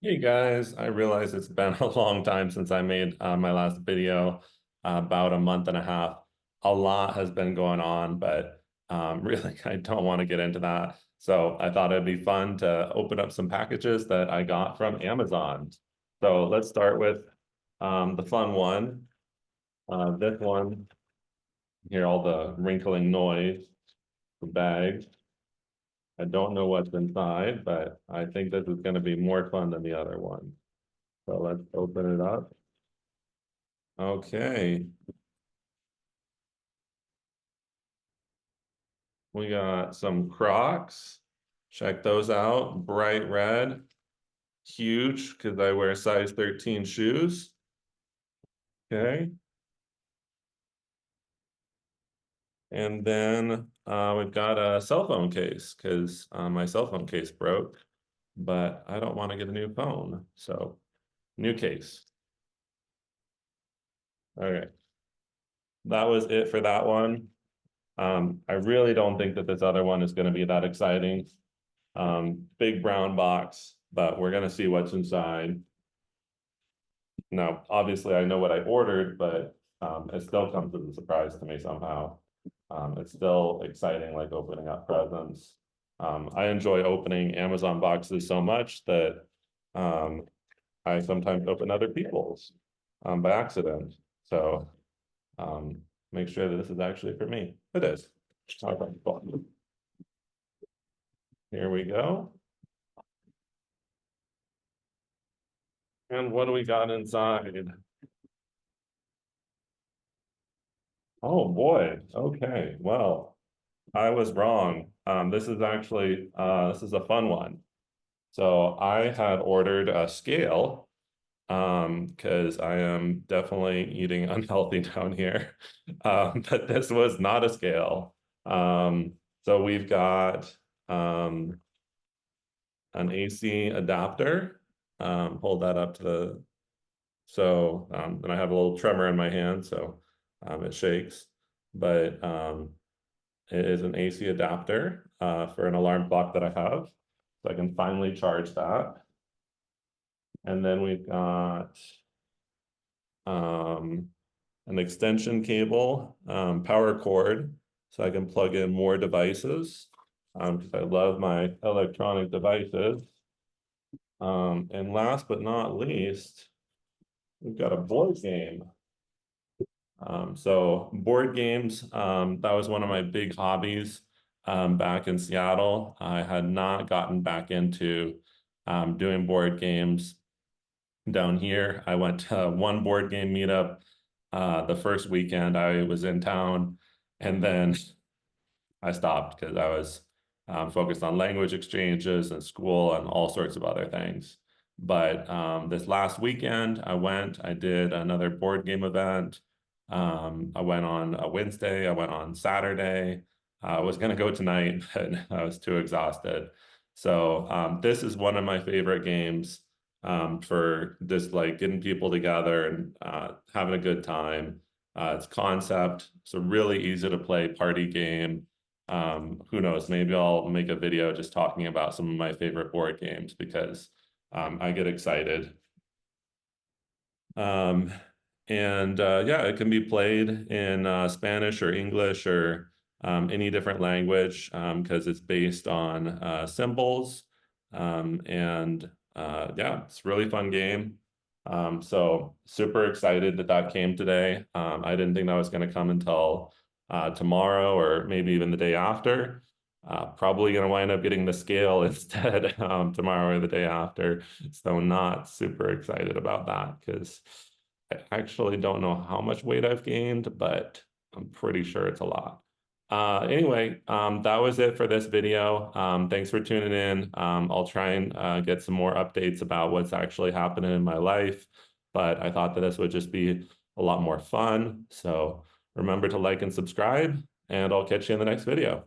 Hey guys, I realize it's been a long time since I made my last video, about a month and a half. A lot has been going on, but really, I don't want to get into that. So I thought it'd be fun to open up some packages that I got from Amazon. So let's start with the fun one. This one, hear all the wrinkling noise, the bag. I don't know what's inside, but I think this is going to be more fun than the other one. So let's open it up. Okay, we got some Crocs. Check those out. Bright red, huge because I wear size 13 shoes. Okay. And then we've got a cell phone case because my cell phone case broke, but I don't want to get a new phone. So, new case. Okay. That was it for that one. I really don't think that this other one is going to be that exciting. Big brown box, but we're gonna see what's inside. Now, obviously, I know what I ordered, but it still comes as a surprise to me somehow. It's still exciting, like opening up presents. I enjoy opening Amazon boxes so much that I sometimes open other people's by accident. So um, make sure that this is actually for me. It is. Okay, cool. Here we go. And what do we got inside? Oh boy. Okay. Well, I was wrong. This is actually this is a fun one. So I had ordered a scale because I am definitely eating unhealthy down here. But this was not a scale. So we've got an AC adapter. Hold that up to the and I have a little tremor in my hand, so it shakes. But it is an AC adapter for an alarm clock that I have. So I can finally charge that. And then we've got um, an extension cable, power cord, so I can plug in more devices because I love my electronic devices. And last but not least, we've got a board game. So board games, that was one of my big hobbies back in Seattle. I had not gotten back into doing board games down here. I went to one board game meetup the first weekend I was in town, and then I stopped because I was focused on language exchanges and school and all sorts of other things. But this last weekend, I did another board game event. I went on a Wednesday, I went on Saturday. I was going to go tonight, but I was too exhausted. So this is one of my favorite games for just like getting people together and having a good time. It's concept. It's a really easy to play party game. Who knows, maybe I'll make a video just talking about some of my favorite board games because I get excited. Um, and yeah, it can be played in Spanish or English or any different language because it's based on symbols. And yeah, it's a really fun game. So super excited that that came today. I didn't think that was going to come until tomorrow or maybe even the day after. Probably going to wind up getting the scale instead tomorrow or the day after. So not super excited about that because I actually don't know how much weight I've gained, but I'm pretty sure it's a lot. Anyway, that was it for this video. Thanks for tuning in. I'll try and get some more updates about what's actually happening in my life, but I thought that this would just be a lot more fun. So remember to like and subscribe, and I'll catch you in the next video.